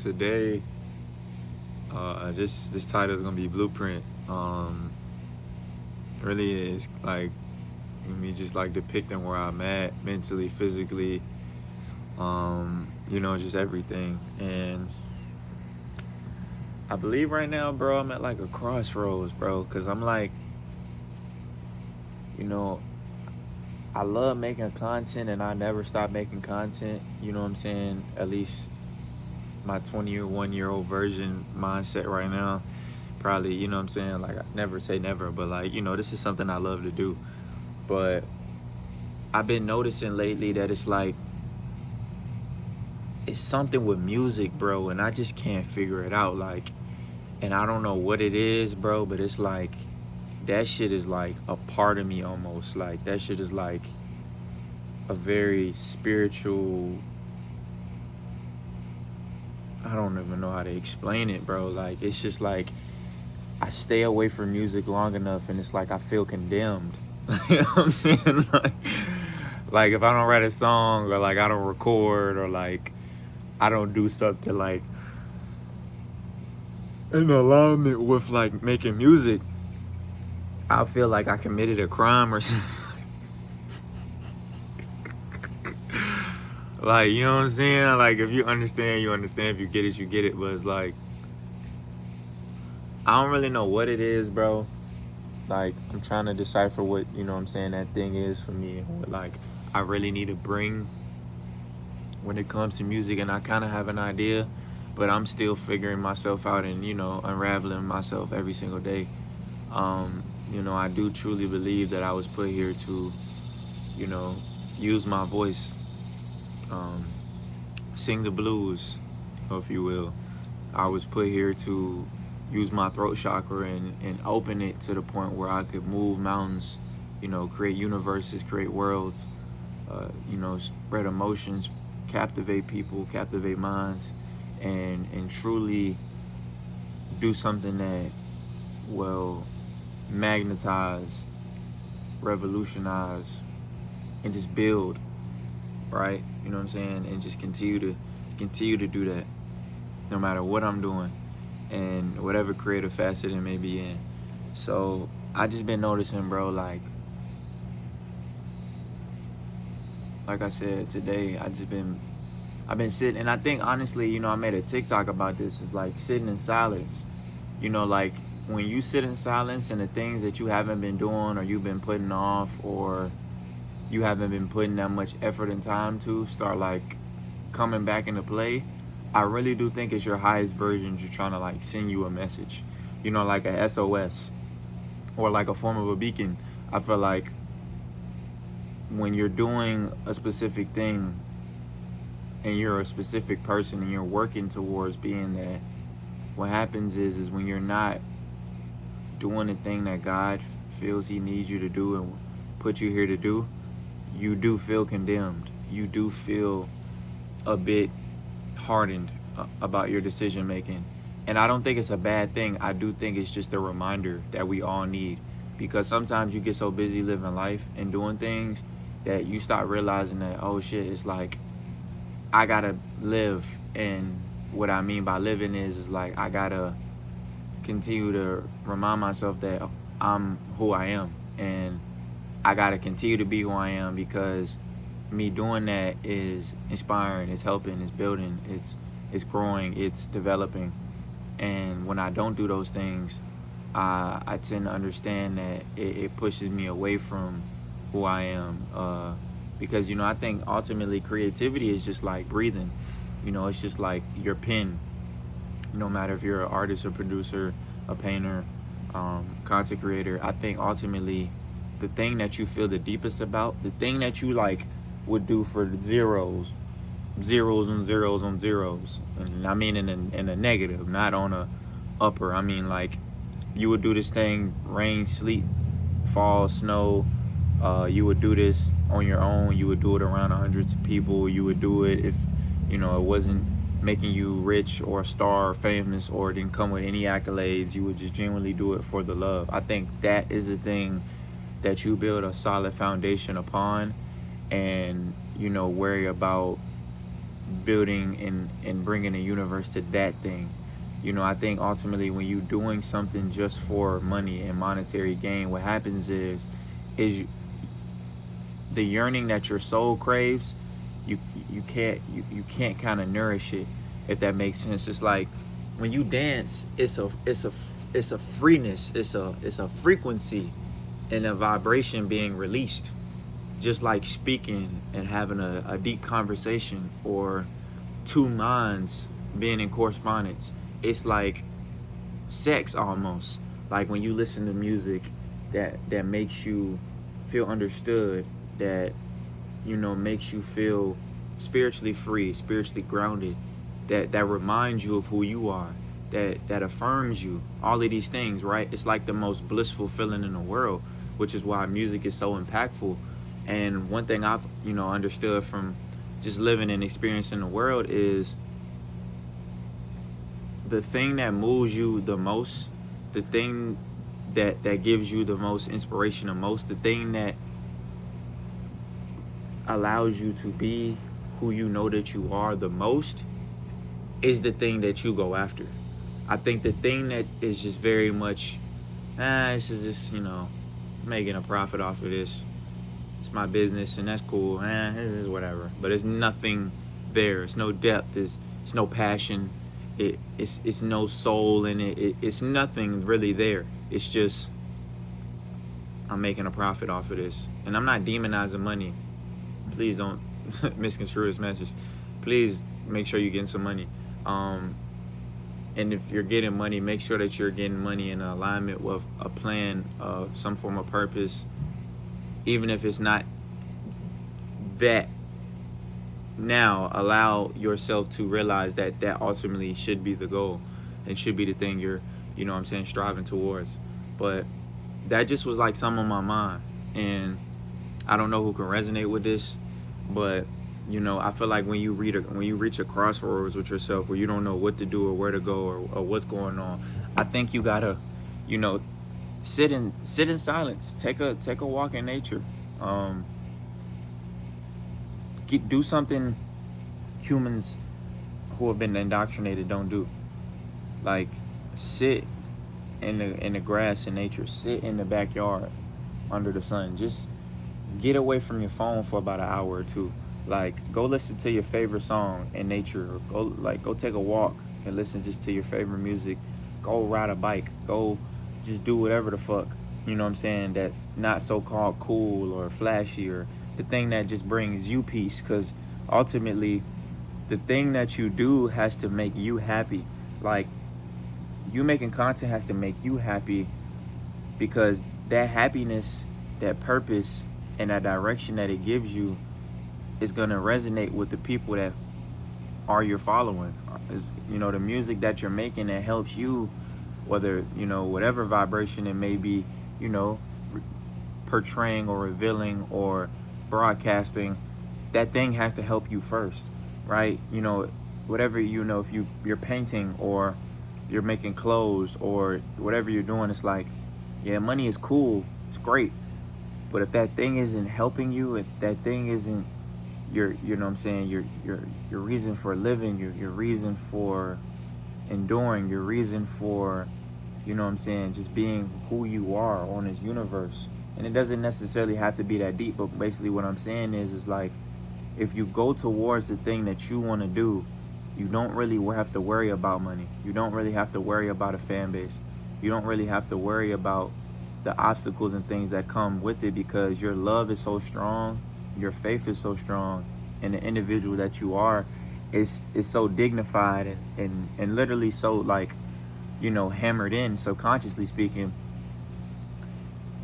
Today, this title is gonna be Blueprint. Really is like me just like depicting where I'm at mentally, physically, just everything. And I believe right now, bro, I'm at like a crossroads, bro, because I'm like, you know, I love making content and I never stop making content. You know what I'm saying? At least my 21-year-old version mindset right now. Probably, you know what I'm saying? Like, I never say never, but like, this is something I love to do. But I've been noticing lately that it's something with music, bro, and I just can't figure it out. Like, and I don't know what it is, bro, but it's like that shit is like a part of me almost. Like, that shit is like a very spiritual, I don't even know how to explain it, bro. Like, it's just like I stay away from music long enough and it's like I feel condemned. You know what I'm saying? Like if I don't write a song or like I don't record or like I don't do something like in alignment with like making music, I feel like I committed a crime or something. Like, you know what I'm saying? Like, if you understand, you understand. If you get it, you get it. But it's like, I don't really know what it is, bro. Like, I'm trying to decipher what, you know what I'm saying, that thing is for me. And what, like, I really need to bring when it comes to music. And I kind of have an idea, but I'm still figuring myself out and, unraveling myself every single day. I do truly believe that I was put here to, you know, use my voice, sing the blues, if you will. I was put here to use my throat chakra and open it to the point where I could move mountains, create universes, create worlds, spread emotions, captivate people, captivate minds, and truly do something that will magnetize, revolutionize, and just build, right? You know what I'm saying? And just continue to do that no matter what I'm doing and whatever creative facet it may be in. So I just been noticing, bro, like I said today, I've been sitting, and I think honestly, I made a TikTok about this. It's like sitting in silence. Like when you sit in silence and the things that you haven't been doing or you've been putting off or you haven't been putting that much effort and time to start like coming back into play, I really do think it's your highest version just trying to like send you a message, like a SOS or like a form of a beacon. I feel like when you're doing a specific thing and you're a specific person and you're working towards being that, what happens is when you're not doing the thing that God feels he needs you to do and put you here to do, you do feel condemned. You do feel a bit hardened about your decision making. And I don't think it's a bad thing. I do think it's just a reminder that we all need, because sometimes you get so busy living life and doing things that you start realizing that, oh shit, it's like I gotta live. And what I mean by living is like I gotta continue to remind myself that I'm who I am, and I gotta continue to be who I am, because me doing that is inspiring, it's helping, it's building, it's growing, it's developing. And when I don't do those things, I tend to understand that it pushes me away from who I am. Because I think ultimately creativity is just like breathing. It's just like your pen. No matter if you're an artist, a producer, a painter, content creator, I think ultimately the thing that you feel the deepest about, the thing that you like would do for zeros and zeros on zeros, and I mean in a negative, not on a upper. I mean, like, you would do this thing, rain, sleet, fall, snow. You would do this on your own. You would do it around hundreds of people. You would do it if it wasn't making you rich or a star or famous or didn't come with any accolades. You would just genuinely do it for the love. I think that is the thing that you build a solid foundation upon, and worry about building and bringing the universe to that thing. You know, I think ultimately when you're doing something just for money and monetary gain, what happens is the yearning that your soul craves, you you can't kind of nourish it, if that makes sense. It's like when you dance, it's a freeness, it's a frequency and a vibration being released, just like speaking and having a deep conversation, or two minds being in correspondence. It's like sex almost. Like when you listen to music that makes you feel understood, that makes you feel spiritually free, spiritually grounded, that reminds you of who you are, that affirms you, all of these things, right? It's like the most blissful feeling in the world, which is why music is so impactful. And one thing I've understood from just living and experiencing the world is the thing that moves you the most, the thing that gives you the most inspiration the most, the thing that allows you to be who you know that you are the most, is the thing that you go after. I think the thing that is just very much, this is just, making a profit off of this. It's my business and that's cool. This is whatever. But there's nothing there. It's no depth. It's no passion. It's no soul in it. It's nothing really there. It's just, I'm making a profit off of this. And I'm not demonizing money. Please don't misconstrue this message. Please make sure you're getting some money. And if you're getting money, make sure that you're getting money in alignment with a plan of some form of purpose, even if it's not that. Now allow yourself to realize that ultimately should be the goal and should be the thing you're striving towards. But that just was like something on my mind, and I don't know who can resonate with this, but I feel like when you reach a crossroads with yourself, where you don't know what to do or where to go, or what's going on, I think you gotta sit in silence, take a walk in nature, do something humans who have been indoctrinated don't do, like sit in the grass in nature, sit in the backyard under the sun, just get away from your phone for about an hour or two. Like, go listen to your favorite song in nature, or go take a walk and listen just to your favorite music. Go ride a bike. Go just do whatever the fuck, that's not so-called cool or flashy, or the thing that just brings you peace. Because ultimately, the thing that you do has to make you happy. Like, you making content has to make you happy, because that happiness, that purpose, and that direction that it gives you is gonna resonate with the people that are your following. Is the music that you're making that helps you, whether whatever vibration it may be, portraying or revealing or broadcasting, that thing has to help you first, right? Whatever, if you're painting or you're making clothes or whatever you're doing, it's like, yeah, money is cool, it's great, but if that thing isn't helping you, if that thing isn't your your reason for living, your reason for enduring, your reason for just being who you are on this universe. And it doesn't necessarily have to be that deep, but basically what I'm saying is like, if you go towards the thing that you want to do, you don't really have to worry about money. You don't really have to worry about a fan base. You don't really have to worry about the obstacles and things that come with it, because your love is so strong, your faith is so strong, and the individual that you are is so dignified and literally so like hammered in, subconsciously speaking,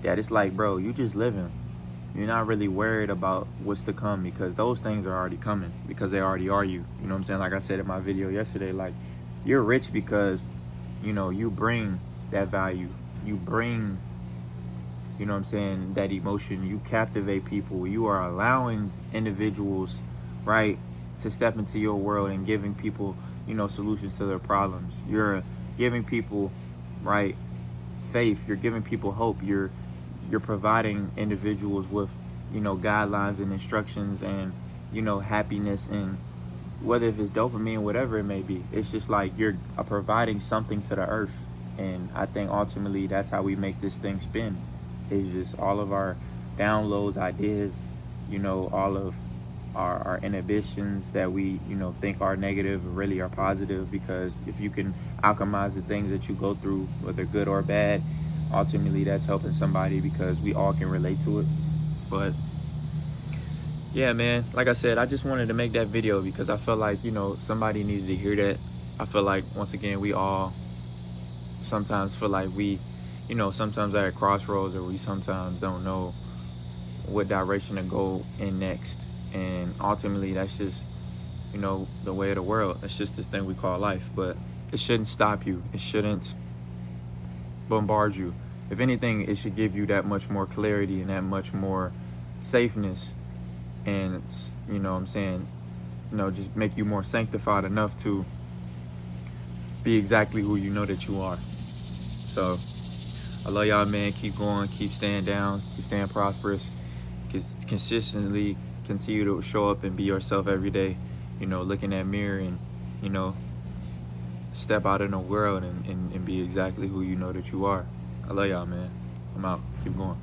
that it's like, bro, you just living. You're not really worried about what's to come, because those things are already coming, because they already are you. You know what I'm saying? Like I said in my video yesterday, like, you're rich because you bring that value, you bring that emotion, you captivate people, you are allowing individuals, right, to step into your world and giving people solutions to their problems. You're giving people, right, faith. You're giving people hope. You're providing individuals with guidelines and instructions and happiness and whether if it's dopamine, whatever it may be, it's just like you're providing something to the earth. And I think ultimately that's how we make this thing spin. It's just all of our downloads, ideas, all of our inhibitions that we, think are negative really are positive, because if you can alchemize the things that you go through, whether good or bad, ultimately that's helping somebody, because we all can relate to it. But yeah, man, like I said, I just wanted to make that video because I felt like, somebody needed to hear that. I feel like, once again, we all sometimes feel like we, sometimes are at crossroads, or we sometimes don't know what direction to go in next. And ultimately, that's just, the way of the world. It's just this thing we call life. But it shouldn't stop you. It shouldn't bombard you. If anything, it should give you that much more clarity and that much more safeness. And, what I'm saying, just make you more sanctified enough to be exactly who you know that you are. So I love y'all, man. Keep going, keep staying down, keep staying prosperous. Consistently continue to show up and be yourself every day. Look in that mirror and, step out in the world and be exactly who you know that you are. I love y'all, man. I'm out. Keep going.